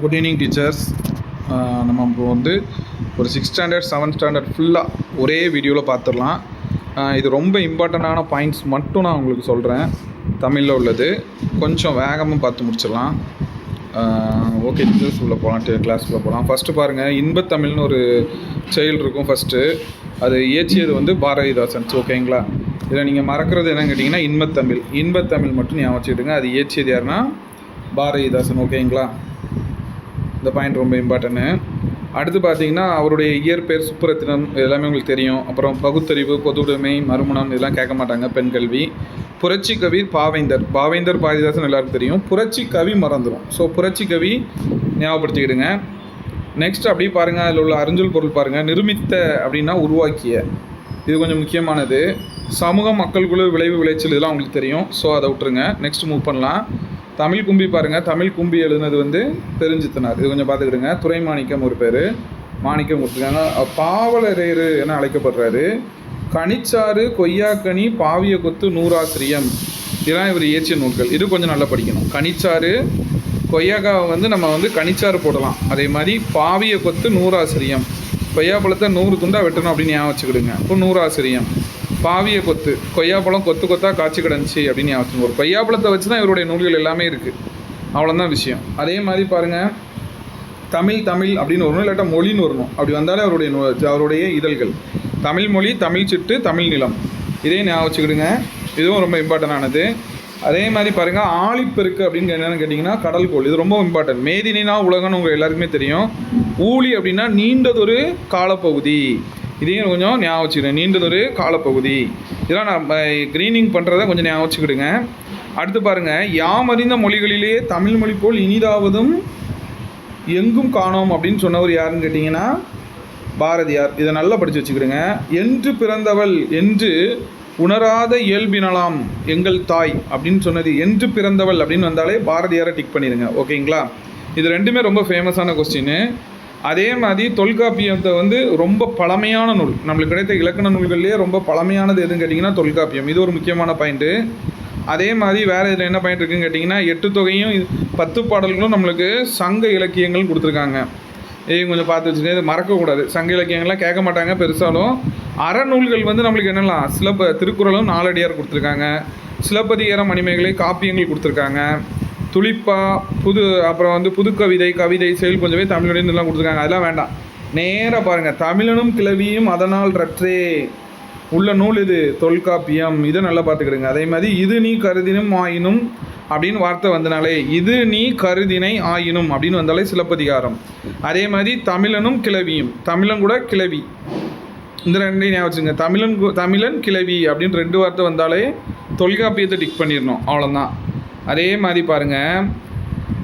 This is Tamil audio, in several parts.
Good evening teachers. நம்ம இப்போ வந்து ஒரு 6th ஸ்டாண்டர்ட் 7th ஸ்டாண்டர்ட் ஃபுல்லாக ஒரே வீடியோவில் பார்த்துடலாம். இது ரொம்ப இம்பார்ட்டண்ட்டான பாயிண்ட்ஸ் மட்டும் நான் உங்களுக்கு சொல்கிறேன். தமிழில் உள்ளது கொஞ்சம் வேகமாக பார்த்து முடிச்சிடலாம். ஓகே டீச்சர்ஸ், உள்ளே போகலாம், கிளாஸ்க்குள்ளே போகலாம். ஃபஸ்ட்டு பாருங்கள், இன்பத்தமிழ்னு ஒரு செயல் இருக்கும். ஃபஸ்ட்டு அது இயற்றியது வந்து பாரதிதாசன். ஓகேங்களா? இதில் நீங்கள் மறக்கிறது என்னன்னு கேட்டிங்கன்னா இன்பத்தமிழ் மட்டும் ஞாபகம் வச்சுக்கிட்டுங்க. அது இயற்றியது யாருன்னா பாரதிதாசன். ஓகேங்களா? இந்த பாயிண்ட் ரொம்ப இம்பார்ட்டன்ட்டு. அடுத்து பார்த்தீங்கன்னா அவருடைய இயற்பெயர் சுப்புரத்தினம், எல்லாமே உங்களுக்கு தெரியும். அப்புறம் பகுத்தறிவு, பொதுவுடைமை, மறுமணம் இதெல்லாம் கேட்க மாட்டாங்க. பெண் கல்வி. புரட்சி கவி பாவேந்தர் பாரதிதாசன் எல்லாருக்கும் தெரியும். புரட்சி கவி மறந்துடும். ஸோ புரட்சி கவி ஞாபகப்படுத்திக்கிடுங்க. நெக்ஸ்ட் அப்படி பாருங்கள், அதில் உள்ள அறிஞ்சொல் பொருள் பாருங்கள். நிருமித்த அப்படின்னா உருவாக்கிய, இது கொஞ்சம் முக்கியமானது. சமூகம், மக்கள் குழு, விளைவு, விளைச்சல் இதெல்லாம் உங்களுக்கு தெரியும். ஸோ அதை விட்டுருங்க. நெக்ஸ்ட் மூவ் பண்ணலாம். தமிழ் கும்பி பாருங்கள். தமிழ் கும்பி எழுதுனது வந்து பெருஞ்சித்தனார். இது கொஞ்சம் பார்த்துக்கிடுங்க. துரைமாணிக்கம் ஒரு பேர், மாணிக்கம் கொடுத்துருக்காங்க. பாவலரேறு என அழைக்கப்படுறாரு. கனிச்சாறு, கொய்யாக்கனி, பாவிய கொத்து, நூறாசிரியம் இதெல்லாம் இவர் இயற்றிய நூல்கள். இது கொஞ்சம் நல்லா படிக்கணும். கனிச்சாறு, கொய்யாக்காவை வந்து நம்ம வந்து கனிச்சாறு போடலாம். அதே மாதிரி பாவிய கொத்து, நூறாசிரியம். கொய்யாப்பழத்தை 100 துண்டாக வெட்டணும் அப்படின்னு ஞாபகம் வச்சுக்கிடுங்க. இப்போ நூறாசிரியம். பாவிய கொத்து, கொய்யாப்பழம் கொத்து கொத்தாக காய்ச்சி கிடந்துச்சு அப்படின்னு ஞாபகம். ஒரு கொய்யாப்பழத்தை வச்சு தான் இவருடைய நூல்கள் எல்லாமே இருக்குது. அவ்வளோதான் விஷயம். அதே மாதிரி பாருங்கள், தமிழ் அப்படின்னு வரணும், இல்லாட்டா மொழின்னு வரணும். அப்படி வந்தாலே அவருடைய இதழ்கள். தமிழ் மொழி, தமிழ் சிட்டு, தமிழ் நிலம், இதே ஞாபகம் வச்சுக்கிடுங்க. இதுவும் ரொம்ப இம்பார்ட்டண்டானது. அதே மாதிரி பாருங்கள், ஆழிப்பெருக்கு அப்படின்னு என்னென்னு கேட்டிங்கன்னா கடல்கோள். இது ரொம்ப இம்பார்ட்டன்ட். மேதினா உலகம்னு உங்களுக்கு எல்லாருக்குமே தெரியும். ஊழி அப்படின்னா நீண்டதொரு காலப்பகுதி. இதையும் கொஞ்சம் ஞாபகம் வச்சுக்கிடுங்க. நீண்டதொரு காலப்பகுதி. இதெல்லாம் நான் க்ரீனிங் பண்ணுறதை கொஞ்சம் ஞாபகம் வச்சுக்கிடுங்க. அடுத்து பாருங்கள், யாம் அறிந்த மொழிகளிலேயே தமிழ் மொழி போல் இனிதாவதும் எங்கும் காணோம் அப்படின்னு சொன்னவர் யாருன்னு கேட்டிங்கன்னா பாரதியார். இதை நல்லா படித்து வச்சுக்கிடுங்க. என்று பிறந்தவள் என்று உணராத இயல்பினலாம் எங்கள் தாய் அப்படின்னு சொன்னது. என்று பிறந்தவள் அப்படின்னு வந்தாலே பாரதியாரை டிக் பண்ணிடுங்க. ஓகேங்களா? இது ரெண்டுமே ரொம்ப ஃபேமஸான கொஸ்டின்னு. அதே மாதிரி தொல்காப்பியத்தை வந்து ரொம்ப பழமையான நூல். நம்மளுக்கு கிடைத்த இலக்கண நூல்கள்லேயே ரொம்ப பழமையானது எதுன்னு கேட்டிங்கன்னா தொல்காப்பியம். இது ஒரு முக்கியமான பாயிண்ட்டு. அதே மாதிரி வேறு இதில் என்ன பாயிண்ட் இருக்குதுன்னு கேட்டிங்கன்னா 8 தொகையும் 10 பாடல்களும் நம்மளுக்கு சங்க இலக்கியங்கள் கொடுத்துருக்காங்க. இதையும் கொஞ்சம் பார்த்து வச்சுட்டு இது மறக்கக்கூடாது. சங்க இலக்கியங்கள்லாம் கேட்க மாட்டாங்க பெருசாலும். அறநூல்கள் வந்து நம்மளுக்கு என்னெல்லாம் திருக்குறளும் 4 அடியார் கொடுத்துருக்காங்க. சிலப்பதிகாரம், மணிமேகலை, காப்பியங்கள் கொடுத்துருக்காங்க. துளிப்பா, அப்புறம் வந்து புதுக்கவிதை, கவிதை, செயல் கொஞ்சமே தமிழுடைய இதெல்லாம் கொடுத்துருக்காங்க. அதெல்லாம் வேண்டாம். நேராக பாருங்கள், தமிழனும் கிளவியும் அதனால் ரற்றே உள்ள நூல் இது தொல்காப்பியம். இதை நல்லா பார்த்துக்கிடுங்க. அதே மாதிரி இது நீ கருதினும் ஆயினும் அப்படின்னு வார்த்தை வந்தனாலே, இது நீ கருதினை ஆயினும் அப்படின்னு வந்தாலே சிலப்பதிகாரம். அதே மாதிரி தமிழனும் கிளவியும், தமிழன் கூட கிளவி, இந்த ரெண்டையும் ஞாபகம் வச்சுங்க. தமிழன் கிளவி அப்படின்னு 2 வார்த்தை வந்தாலே தொல்காப்பியத்தை டிக் பண்ணிடணும். அவ்வளோதான். அதே மாதிரி பாருங்கள்,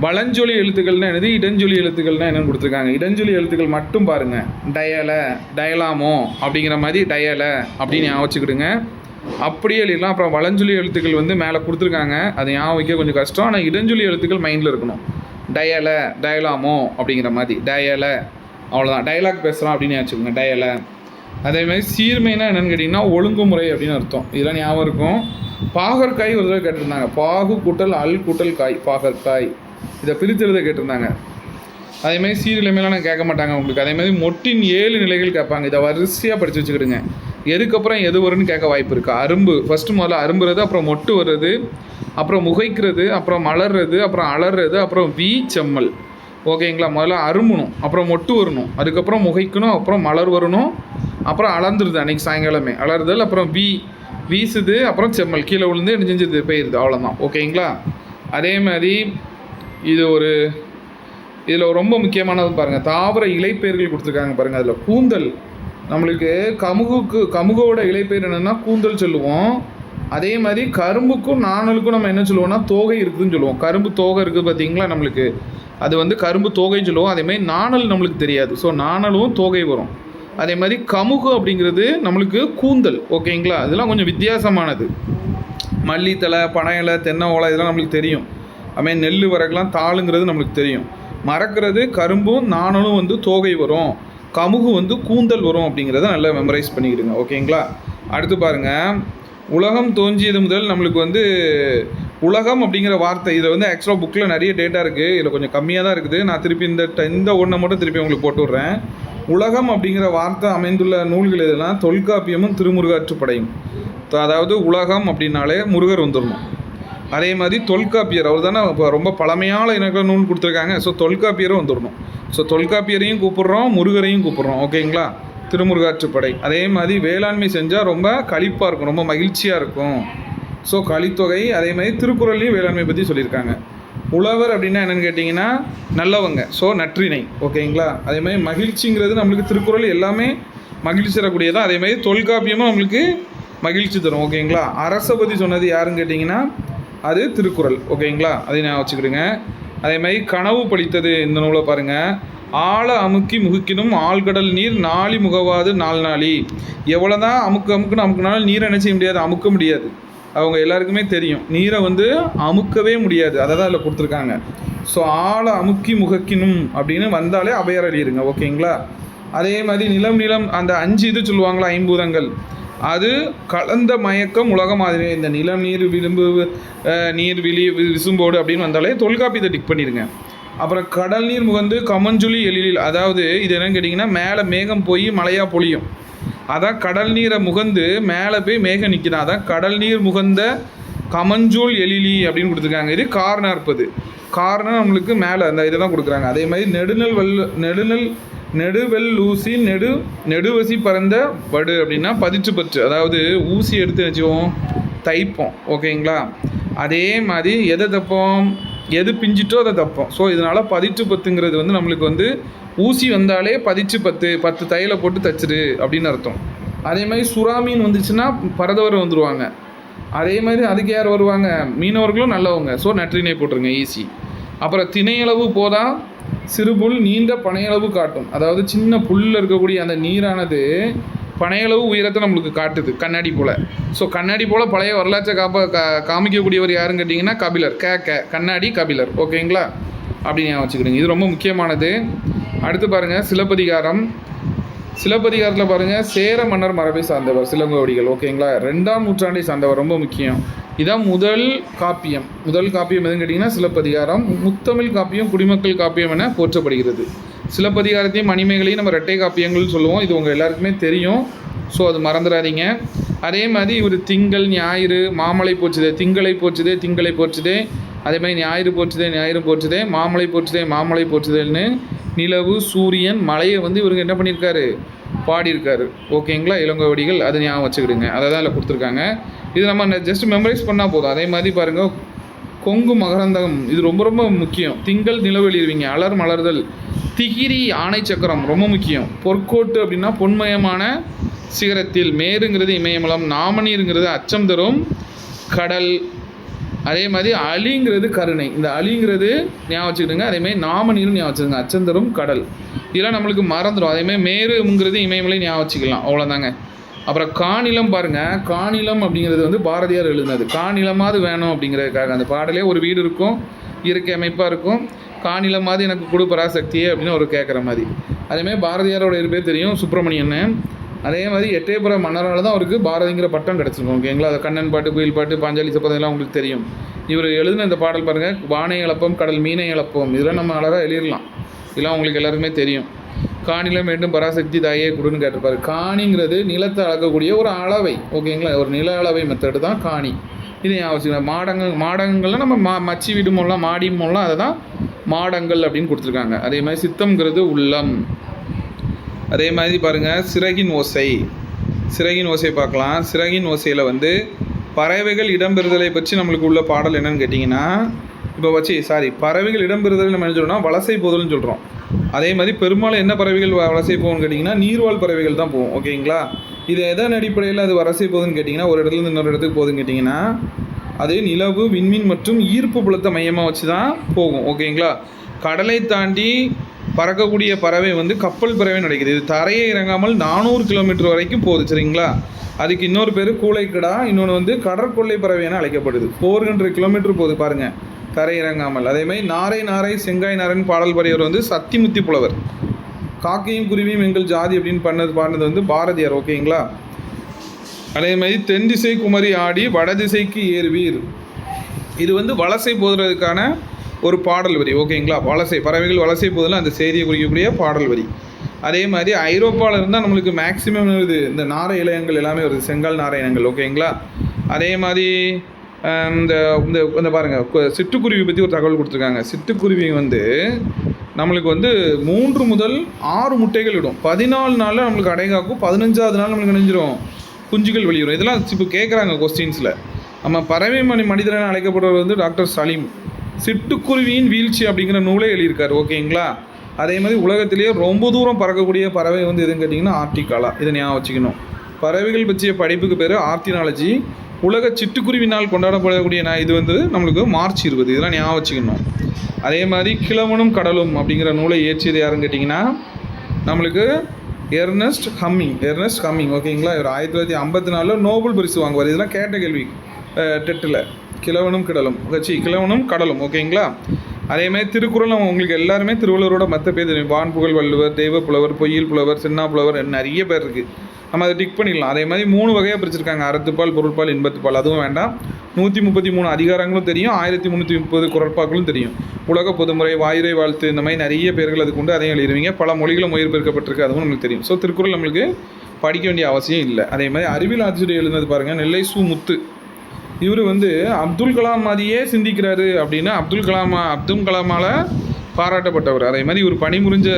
வளஞ்சொலி எழுத்துக்கள்னால் என்னது, இடஞ்சொலி எழுத்துக்கள்னால் என்னென்னு கொடுத்துருக்காங்க. இடஞ்சொலி எழுத்துக்கள் மட்டும் பாருங்கள். டயலாமோ அப்படிங்கிற மாதிரி டயலை அப்படின்னு ஞாபகம் வச்சுக்கிடுங்க. அப்படியே எழுதலாம். அப்புறம் வளஞ்சொலி எழுத்துக்கள் வந்து மேலே கொடுத்துருக்காங்க. அது ஞாபகம் வைக்க கொஞ்சம் கஷ்டம். ஆனால் இடஞ்சொலி எழுத்துக்கள் மைண்டில் இருக்கணும். டயலாமோ அப்படிங்கிற மாதிரி டயலை. அவ்வளோதான். டயலாக் பேசுகிறோம் அப்படின்னு வச்சுக்கோங்க, டயலை. அதேமாதிரி சீர்மைனா என்னென்னு கேட்டிங்கன்னா ஒழுங்குமுறை அப்படின்னு அர்த்தம். இதெல்லாம் ஞாபகம் இருக்கும். பாகற்காய் ஒரு தடவை கேட்டிருந்தாங்க. பாகு கூட்டல் அல் கூட்டல் காய், பாகற்காய். இதை பிரித்து எழுத கேட்டிருந்தாங்க. அதேமாதிரி சீரிலைமையெல்லாம் நான் கேட்க மாட்டாங்க உங்களுக்கு. அதேமாதிரி மொட்டின் 7 நிலைகள் கேட்பாங்க. இதை வரிசையாக படித்து வச்சுக்கிடுங்க. எதுக்கப்புறம் எது வரும்னு கேட்க வாய்ப்பு இருக்குது. அரும்பு ஃபஸ்ட்டு முதல்ல அரும்புறது, அப்புறம் மொட்டு வர்றது, அப்புறம் முகைக்கிறது, அப்புறம் மலர்றது, அப்புறம் அலர்றது, அப்புறம் செம்மல். ஓகேங்களா? முதல்ல அரும்பணும், அப்புறம் மொட்டு வரணும், அதுக்கப்புறம் முகைக்கணும், அப்புறம் மலர் வரணும், அப்புறம் அலர்ந்துருது அன்றைக்கி சாயங்காலமே அலறுதல், அப்புறம் வீசுது, அப்புறம் செம்மல் கீழே விழுந்து என்ன செஞ்சது பெய்யுது. அவ்வளோதான். ஓகேங்களா? அதே மாதிரி இதில் ரொம்ப முக்கியமானது பாருங்கள், தாவர இலைப்பெயர்கள் கொடுத்துருக்காங்க பாருங்கள். அதில் கூந்தல், நம்மளுக்கு கமுகோட இலைப்பெயர் என்னென்னா கூந்தல் சொல்லுவோம். அதே மாதிரி கரும்புக்கும் நாணலுக்கும் நம்ம என்ன சொல்லுவோம்னா தோகை இருக்குதுன்னு சொல்லுவோம். கரும்பு தோகை இருக்குது பார்த்தீங்களா நம்மளுக்கு, அது வந்து கரும்பு தோகைன்னு சொல்லுவோம். அதேமாதிரி நாணல் நம்மளுக்கு தெரியாது. ஸோ நாணலும் தோகை வரும். அதே மாதிரி கமுகு அப்படிங்கிறது நம்மளுக்கு கூந்தல். ஓகேங்களா? இதெல்லாம் கொஞ்சம் வித்தியாசமானது. மல்லித்தலை, பனை இலை, தென்னை ஓலை இதெல்லாம் நம்மளுக்கு தெரியும். அதுமாதிரி நெல் வரக்கெல்லாம் தாளுங்கிறது நம்மளுக்கு தெரியும். மறக்கிறது கரும்பும் நாணலும் வந்து தோகை வரும், கமுகு வந்து கூந்தல் வரும் அப்படிங்கிறத நல்லா மெமரைஸ் பண்ணிக்கிடுங்க. ஓகேங்களா? அடுத்து பாருங்கள், உலகம் தோன்றியது முதல் நம்மளுக்கு வந்து உலகம் அப்படிங்கிற வார்த்தை இதில் வந்து ஆக்சுவலாக புக்கில் நிறைய டேட்டா இருக்குது, இதில் கொஞ்சம் கம்மியாக தான் இருக்குது. நான் திருப்பி இந்த ஒன்றை மட்டும் திருப்பி உங்களுக்கு போட்டு விட்றேன். உலகம் அப்படிங்கிற வார்த்தை அமைந்துள்ள நூல்கள் எதுனா தொல்காப்பியமும் திருமுருகாற்றுப்படையும். அதாவது உலகம் அப்படின்னாலே முருகர் வந்துடணும். அதே மாதிரி தொல்காப்பியர் அவர் தானே இப்போ ரொம்ப பழமையான எனக்கு நூல் கொடுத்துருக்காங்க. ஸோ தொல்காப்பியரும் வந்துடணும். ஸோ தொல்காப்பியரையும் கூப்பிட்றோம், முருகரையும் கூப்பிட்றோம். ஓகேங்களா? திருமுருகாற்றுப்படை. அதே மாதிரி வேளாண்மை செஞ்சால் ரொம்ப களிப்பாக இருக்கும், ரொம்ப மகிழ்ச்சியாக இருக்கும். ஸோ கலித்தொகை. அதே மாதிரி திருக்குறள்லையும் வேளாண்மை பற்றி சொல்லியிருக்காங்க. உழவர் அப்படின்னா என்னென்னு கேட்டிங்கன்னா நல்லவங்க. ஸோ நற்றிணை. ஓகேங்களா? அதே மாதிரி மகிழ்ச்சிங்கிறது நம்மளுக்கு திருக்குறள் எல்லாமே மகிழ்ச்சி தரக்கூடியதான். அதே மாதிரி தொல்காப்பியமும் நம்மளுக்கு மகிழ்ச்சி தரும். ஓகேங்களா? அரசை பற்றி சொன்னது யாருன்னு கேட்டிங்கன்னா அது திருக்குறள். ஓகேங்களா? அதை நான் வச்சுக்கிடுங்க. அதே மாதிரி கனவு பழித்தது இந்த நூலை பாருங்கள். ஆழ அமுக்கி முகுக்கினும் ஆழ்கடல் நீர் நாளி முகவாது நாளி. எவ்வளோ தான் அமுக்குனாலும் நீரை என்ன செய்ய முடியாது, அமுக்க முடியாது. அவங்க எல்லாருக்குமே தெரியும், நீரை வந்து அமுக்கவே முடியாது. அதை தான் அதில் கொடுத்துருக்காங்க. ஸோ ஆழ அமுக்கி முகக்கினும் அப்படின்னு வந்தாலே அபயர் அழியிருங்க. ஓகேங்களா? அதே மாதிரி நிலம் அந்த 5 இது சொல்லுவாங்களா, ஐம்பூதங்கள், அது கலந்த மயக்கம் உலக மாதிரி. இந்த நிலம் நீர் விளிம்பு நீர் விழி விசும்போடு அப்படின்னு வந்தாலே தொல்காப்பியத்தை டிக் பண்ணிடுங்க. அப்புறம் கடல் நீர் முகந்து கமஞ்சுளி எழிலில், அதாவது இது என்னன்னு கேட்டிங்கன்னா மேலே மேகம் போய் மழையாக பொழியும். அதான் கடல் நீரை முகந்து மேலே போய் மேகம் நிற்கிறான். அதான் கடல் நீர் முகந்த கமஞ்சூல் எழிலி அப்படின்னு கொடுத்துருக்காங்க. இது காரணம் இருப்பது. காரணம் நம்மளுக்கு மேலே அந்த இதை தான் கொடுக்குறாங்க. அதே மாதிரி நெடுவெல் ஊசி நெடுவசி பறந்த வடு அப்படின்னா பதிச்சு பற்று, அதாவது ஊசி எடுத்து வச்சுவோம் தைப்போம். ஓகேங்களா? அதே மாதிரி எதை தைப்போம், எது பிஞ்சிட்டோ அதை தைப்போம். ஸோ இதனால் பதிச்சு பத்துங்கிறது வந்து நம்மளுக்கு வந்து ஊசி வந்தாலே பதிச்சு 10 தையலை போட்டு தச்சிரு அப்படின்னு அர்த்தம். அதே மாதிரி சுறாமீன் வந்துச்சுன்னா பரதவர் வந்துடுவாங்க. அதே மாதிரி அதுக்கு யார் வருவாங்க, மீனவர்களும் நல்லவங்க. ஸோ நற்றினை போட்டுருங்க, ஈஸி. அப்புறம் திணையளவு போதா சிறுபுல் நீண்ட பனையளவு காட்டும், அதாவது சின்ன புல்லில் இருக்கக்கூடிய அந்த நீரானது பனையளவு உயரத்தை நம்மளுக்கு காட்டுது கண்ணாடி போல். ஸோ கண்ணாடி போல் பழைய வரலாற்றை காமிக்கக்கூடியவர் யாருன்னு கேட்டிங்கன்னா கபிலர். கண்ணாடி கபிலர். ஓகேங்களா? அப்படின்னு வச்சுக்கிடுங்க. இது ரொம்ப முக்கியமானது. அடுத்து பாருங்கள் சிலப்பதிகாரம். சிலப்பதிகாரத்தில் பாருங்கள் சேர மன்னர் மரபை சார்ந்தவர் சிலங்கோவடிகள். ஓகேங்களா? 2ஆம் நூற்றாண்டை சார்ந்தவர், ரொம்ப முக்கியம். இதான் முதல் காப்பியம் எதுன்னு கேட்டிங்கன்னா சிலப்பதிகாரம். முத்தமிழ் காப்பியம், குடிமக்கள் காப்பியம் என போற்றப்படுகிறது. சிலப்பதிகாரத்தையும் மணிமேகலையும் நம்ம இரட்டை காப்பியங்கள்னு சொல்லுவோம். இது உங்கள் எல்லாருக்குமே தெரியும். ஸோ அது மறந்துடாதீங்க. அதே மாதிரி இவர் திங்கள் ஞாயிறு மாமலை போச்சுதே திங்களை போச்சுதே, அதே மாதிரி ஞாயிறு போச்சுதே மாமலை போச்சுதேன்னு நிலவு சூரியன் மலையை வந்து இவருக்கு என்ன பண்ணியிருக்காரு, பாடியிருக்காரு. ஓகேங்களா? இளங்கோவடிகள். அதை ஞாபகம் வச்சுக்கிடுங்க. அதை தான் இதில் கொடுத்துருக்காங்க. இது நம்ம ஜஸ்ட் மெமரைஸ் பண்ணால் போதும். அதே மாதிரி பாருங்கள் கொங்கு மகரந்தகம், இது ரொம்ப ரொம்ப முக்கியம். திங்கள் நிலவு எழுதிருவீங்க. அலர் மலர்தல், திகிரி ஆணை சக்கரம் ரொம்ப முக்கியம். பொற்கோட்டு அப்படின்னா பொன்மயமான சிகரத்தில், மேருங்கிறது இமயமலம், நாமநீருங்கிறது அச்சம் தரும் கடல். அதே மாதிரி அலிங்கிறது கருணை. இந்த அலிங்கிறது ஞாபகம் வச்சுக்கிடுங்க. அதேமாதிரி நாமநீரும் ஞாபகம் வச்சுக்கோங்க, அச்சம் தரும் கடல். இதெல்லாம் நம்மளுக்கு மறந்துடும். அதேமாதிரி மேருங்கிறது இமயமலை ஞாபகம் வச்சுக்கலாம். அவ்வளோதாங்க. அப்புறம் காணிலம் பாருங்கள். காணிலம் அப்படிங்கிறது வந்து பாரதியார் எழுதினது. காணிலமாவது வேணும் அப்படிங்கிறதுக்காக அந்த பாடலே ஒரு வீடு இருக்கும், இயற்கை அமைப்பாக இருக்கும். காணிலமாவது எனக்கு கொடு பராசக்தியே அப்படின்னு ஒரு கேட்குற மாதிரி. அதேமாதிரி பாரதியாரோட பேர் தெரியும், சுப்பிரமணியன்னு. அதே மாதிரி எட்டயபுர மன்னரால் தான் அவருக்கு பாரதிங்கிற பட்டம் கிடச்சிருக்கும். ஓகேங்களா? அது கண்ணன் பாட்டு, குயில் பாட்டு, பாஞ்சாலி சபதம் எல்லாம் உங்களுக்கு தெரியும். இவர் எழுதின இந்த பாடல் பாருங்கள். வானை இழப்போம் கடல் மீனை இழப்போம், இதெல்லாம் நம்ம அழகாக எழுதிடலாம். இதெல்லாம் உங்களுக்கு எல்லாருக்குமே தெரியும். காணிலம் வேண்டும் பராசக்தி தாயே கொடுன்னு கேட்டிருப்பாரு. காணிங்கிறது நிலத்தை அளக்கக்கூடிய ஒரு அளவை. ஓகேங்களா? ஒரு நில அளவை மெத்தடு தான் காணி. இது அவசியம். மாடங்கள்லாம் நம்ம மச்சி விடுமோலாம் மாடிமோலாம் அதை தான் மாடங்கள் அப்படின்னு கொடுத்துருக்காங்க. அதே மாதிரி சித்தம்ங்கிறது உள்ளம். அதே மாதிரி பாருங்கள் சிறகின் ஓசை பார்க்கலாம். சிறகின் ஓசையில் வந்து பறவைகள் இடம்பெறுதலை பற்றி நம்மளுக்கு உள்ள பாடல் என்னன்னு கேட்டிங்கன்னா பறவைகள் இடம்பெறுதல் நம்ம என்ன சொல்கிறோம்னா வலசை போதல்னு சொல்கிறோம். அதே மாதிரி பெரும்பாலும் என்ன பறவைகள் வலசை போகும்னு கேட்டிங்கன்னா நீர்வாழ் பறவைகள் தான் போகும். ஓகேங்களா? இது எதன் அடிப்படையில் அது வலசை போகுதுன்னு கேட்டிங்கன்னா ஒரு இடத்துலேருந்து இன்னொரு இடத்துக்கு போகுதுன்னு கேட்டிங்கன்னா அது நிலவு விண்மீன் மற்றும் ஈர்ப்பு புலத்தை மையமாக வச்சு தான் போகும். ஓகேங்களா? கடலை தாண்டி பறக்கக்கூடிய பறவை வந்து கப்பல் பறவை நடக்குது. இது தரையை இறங்காமல் 400 கிலோமீட்டர் வரைக்கும் போகுது. சரிங்களா? அதுக்கு இன்னொரு பேர் கூளைக்கடா, இன்னொன்று வந்து கடற்கொள்ளை பறவை என அழைக்கப்படுது. 400 கிலோமீட்டர் போகுது பாருங்கள் தரை இறங்காமல். அதே மாதிரி நாரை செங்காய் நாரைன்னு பாடல் பாடியவர் வந்து சத்திமுத்தி புலவர். காக்கையும் குருவியும் எங்கள் ஜாதி அப்படின்னு பாடினது வந்து பாரதியார். ஓகேங்களா? அதே மாதிரி தென் திசை குமரி ஆடி வடதிசைக்கு ஏறுவீர். இது வந்து வலசை போகிறதுக்கான ஒரு பாடல் வரி, ஓகேங்களா. வலசை பறவைகள் வலசை போதில் அந்த செய்தியை குறிக்கக்கூடிய பாடல் வரி. அதே மாதிரி ஐரோப்பாவில் இருந்தால் நம்மளுக்கு மேக்ஸிமம் வருது இந்த நாரை இலையங்கள் எல்லாமே வருது, செங்கால் நாரை இனங்கள், ஓகேங்களா. அதே மாதிரி இந்த இந்த பாருங்கள், சிட்டுக்குருவி பற்றி ஒரு தகவல் கொடுத்துருக்காங்க. சிட்டுக்குருவி வந்து நம்மளுக்கு வந்து 3 முதல் 6 முட்டைகள் இடும். 14 நாளில் நம்மளுக்கு அடைகாக்கும், 15ஆவது நாள் நம்மளுக்கு நினைஞ்சிரும் குஞ்சுகள் வெளியிடும். இதெல்லாம் இப்போ கேட்குறாங்க கொஸ்டின்ஸில். நம்ம பறவை மனிதரென அழைக்கப்படுவர் வந்து டாக்டர் சலீம் சிட்டுக்குருவியின் வீழ்ச்சி அப்படிங்கிற நூலை எழுதியிருக்காரு, ஓகேங்களா. அதே மாதிரி உலகத்திலேயே ரொம்ப தூரம் பறக்கக்கூடிய பறவை வந்து எதுன்னு கேட்டிங்கன்னா ஆர்டிகாலா. இதை ஞாபகம் வச்சுக்கணும். பறவைகள் பற்றிய படிப்புக்கு பேர் ஆர்த்தினாலஜி. உலக சிட்டுக்குருவி நாள் கொண்டாடப்படக்கூடிய இது வந்து நம்மளுக்கு மார்ச் 20. இதெல்லாம் ஞாபகம் வச்சுக்கணும். அதே மாதிரி கிழவனும் கடலும் அப்படிங்கிற நூலை இயற்றியது யாருன்னு கேட்டிங்கன்னா நம்மளுக்கு எர்னஸ்ட் ஹம்மிங், ஓகேங்களா. இவர் 1954 நோபல் பரிசு வாங்குவார். இதெல்லாம் கேட்ட கேள்வி டெட்டில். கிழவனும் கடலும், ஓகேங்களா. அதேமாதிரி திருக்குறள் உங்களுக்கு எல்லாருமே திருவள்ளுவரோட மற்ற பேர் தெரியும். வான்புகழ் வள்ளுவர், தெய்வ புலவர், பொய்யில் புலவர், சின்னா புலவர், நிறைய பேர் இருக்குது. நம்ம அதை டிக் பண்ணிடலாம். அதே மாதிரி 3 வகையாக பிரிச்சிருக்காங்க. அறத்துப்பால், பொருட்பால், இன்பத்துப்பால். அதுவும் வேண்டாம். 133 அதிகாரங்களும் தெரியும், 1330 குறட்பாக்களும் தெரியும். உலக பொதுமுறை, வாயுரை வாழ்த்து, இந்த மாதிரி நிறைய பேர்கள் அதுக்கு உண்டு. அதையும் எழுதுவீங்க. பல மொழிகளும் மொழிபெயர்க்கப்பட்டிருக்கு, அதுவும் நம்மளுக்கு தெரியும். ஸோ திருக்குறள் நம்மளுக்கு படிக்க வேண்டிய அவசியம் இல்லை. அதே மாதிரி அறிவியல் ஆசிரியர் எழுதுனது பாருங்கள், நெல்லை சு முத்து. இவர் வந்து அப்துல் கலாம் மாதிரியே சிந்திக்கிறாரு அப்படின்னு அப்துல் கலாமால் பாராட்டப்பட்டவர். அதே மாதிரி இவர் பணிபுரிஞ்ச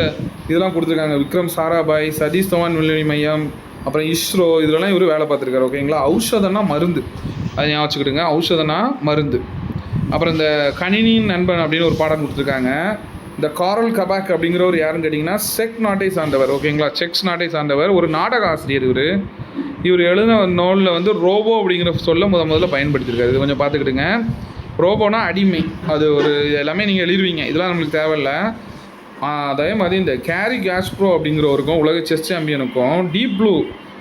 இதெல்லாம் கொடுத்துருக்காங்க. விக்ரம் சாராபாய், சதீஷ் தவான் விண்வெளி மையம், அப்புறம் இஸ்ரோ, இதெல்லாம் இவர் வேலை பார்த்துருக்காரு, ஓகேங்களா. ஔஷதனா மருந்து, அதை ஞாபகம் வச்சுக்கிட்டுங்க. ஔஷதனா மருந்து. அப்புறம் இந்த கணினியின் நண்பன் அப்படின்னு ஒரு பாடம் கொடுத்துருக்காங்க. இந்த காரல் கபாக் அப்படிங்கிறவர் யாருன்னு கேட்டிங்கன்னா செக் நாட்டை சார்ந்தவர், ஓகேங்களா. செக்ஸ் நாட்டை சார்ந்தவர், ஒரு நாடக ஆசிரியர். இவர் எழுதின நூலில் வந்து ரோபோ அப்படிங்கிற சொல்ல முதல்ல பயன்படுத்தியிருக்காரு. இது கொஞ்சம் பார்த்துக்கிட்டுங்க. ரோபோனா அடிமை, அது ஒரு எல்லாமே நீங்கள் எழுதுவீங்க, இதெல்லாம் நம்மளுக்கு தேவையில்லை. அதே மாதிரி இந்த கேரி காஸ்ப்ரோ அப்படிங்கிறவருக்கும் உலக செஸ் சாம்பியனுக்கும் டீப் ப்ளூ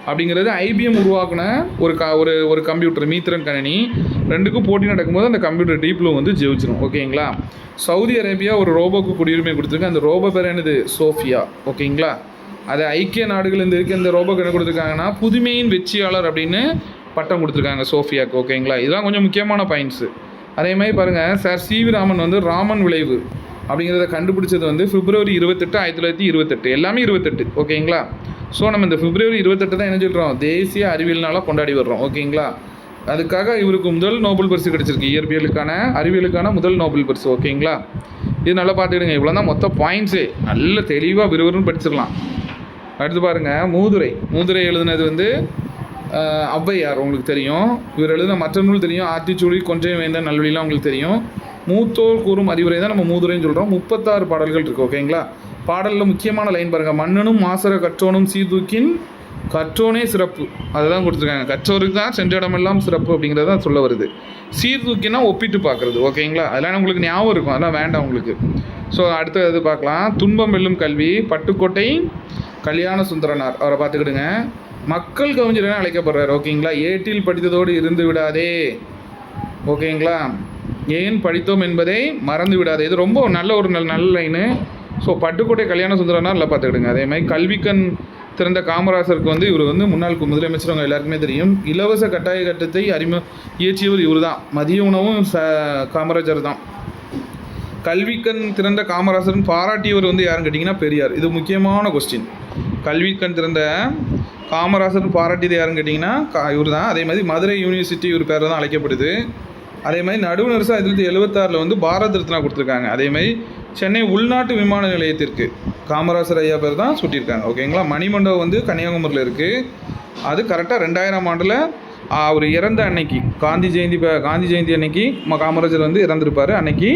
அப்படிங்கிறது ஐபிஎம் உருவாக்குன ஒரு கம்ப்யூட்டர், மீத்திரன் கணினி. 2க்கும் போட்டி நடக்கும்போது அந்த கம்ப்யூட்டர் டீப் ப்ளூ வந்து ஜெயிச்சிடும், ஓகேங்களா. சவுதி அரேபியா ஒரு ரோபோக்கு குடியுரிமை கொடுத்துருக்கு. அந்த ரோபோ பேர் என்னது? சோஃபியா, ஓகேங்களா. அது ஐக்கிய நாடுகள் இந்த ரோபோக்கு என்ன கொடுத்துருக்காங்கன்னா புதுமையின் வெற்றியாளர் அப்படின்னு பட்டம் கொடுத்துருக்காங்க சோஃபியாவுக்கு, ஓகேங்களா. இதெல்லாம் கொஞ்சம் முக்கியமான பாயிண்ட்ஸு. அதே மாதிரி பாருங்கள், சார் சிவி ராமன் வந்து ராமன் விளைவு அப்படிங்கிறத கண்டுபிடிச்சது வந்து பிப்ரவரி 28, 1928. எல்லாமே 28, ஓகேங்களா. ஸோ நம்ம இந்த பிப்ரவரி 28 தான் என்ன சொல்கிறோம், தேசிய அறிவியல் நாளாக கொண்டாடி வர்றோம், ஓகேங்களா. அதுக்காக இவருக்கு முதல் நோபல் பரிசு கிடச்சிருக்கு. அறிவியலுக்கான முதல் நோபல் பரிசு, ஓகேங்களா. இது நல்லா பார்த்துக்கிடுங்க. இவ்வளோ தான் மொத்த பாயிண்ட்ஸு. நல்ல தெளிவாக விறுவிறுன்னு படிச்சிடலாம். அடுத்து பாருங்கள், மூதுரை எழுதுனது வந்து ஔவையார், உங்களுக்கு தெரியும். இவர் எழுதின மற்ற நூல் தெரியும். ஆத்திச்சூடி, கொன்றை வேந்தன், நல்வழிலாம் உங்களுக்கு தெரியும். மூத்தோர் கூறும் அறிவுரை தான் நம்ம மூதுரைன்னு சொல்கிறோம். 36 பாடல்கள் இருக்குது, ஓகேங்களா. பாடலில் முக்கியமான லைன் பாருங்கள், மன்னனும் மாசர கற்றோனும் சீர்தூக்கின் கற்றோனே சிறப்பு. அதை தான் கொடுத்துருக்காங்க. கற்றோருக்கு தான் சென்ற இடமெல்லாம் சிறப்பு அப்படிங்கிறது தான் சொல்ல வருது. சீர்தூக்கினா ஒப்பிட்டு பார்க்குறது, ஓகேங்களா. அதெல்லாம் உங்களுக்கு ஞாபகம் இருக்கும், அதெல்லாம் வேண்டாம் உங்களுக்கு. ஸோ அடுத்தது பார்க்கலாம். துன்பம் வெல்லும் கல்வி, பட்டுக்கோட்டை கல்யாண சுந்தரனார், அவரை பார்த்துக்கிடுங்க. மக்கள் கவிஞர் அழைக்கப்படுறார், ஓகேங்களா. ஏட்டில் படித்ததோடு இருந்து விடாதே, ஓகேங்களா. ஏன் படித்தோம் என்பதை மறந்து விடாதே. இது ரொம்ப நல்ல லைனு. ஸோ பட்டுக்கோட்டை கல்யாண சுந்தரனார் நல்லா பார்த்துக்கிடுங்க. அதே மாதிரி கல்விக்கண் திறந்த காமராசருக்கு வந்து இவர் வந்து முன்னாள் முதலமைச்சர், அவங்க எல்லாருக்குமே தெரியும். இலவச கட்டாய கட்டத்தை இயற்றியவர் இவர் தான். மதிய உணவும் காமராஜர் தான். கல்விக்கண் திறந்த காமராசர்னு பாராட்டியவர் வந்து யாருன்னு கேட்டிங்கன்னா பெரியார். இது முக்கியமான கொஸ்டின். கல்விக்கண் திறந்த காமராசர்னு பாராட்டியது யாருன்னு கேட்டிங்கன்னா இவர் தான். அதே மாதிரி மதுரை யூனிவர்சிட்டி இவர் பேர் தான் அழைக்கப்படுது. அதே மாதிரி நடுவு நர்ஸாக 1976 வந்து பாரத் ரத்னா கொடுத்துருக்காங்க. அதே மாதிரி சென்னை உள்நாட்டு விமான நிலையத்திற்கு காமராசர் ஐயா பேர் தான் சுட்டியிருக்காங்க, ஓகேங்களா. மணிமண்டபம் வந்து கன்னியாகுமரியில் இருக்குது. அது கரெக்டாக 2000 ஆண்டில் அவர் இறந்த அன்னைக்கு காந்தி ஜெயந்தி அன்னைக்கு காமராஜர் வந்து இறந்துருப்பார், அன்னைக்கு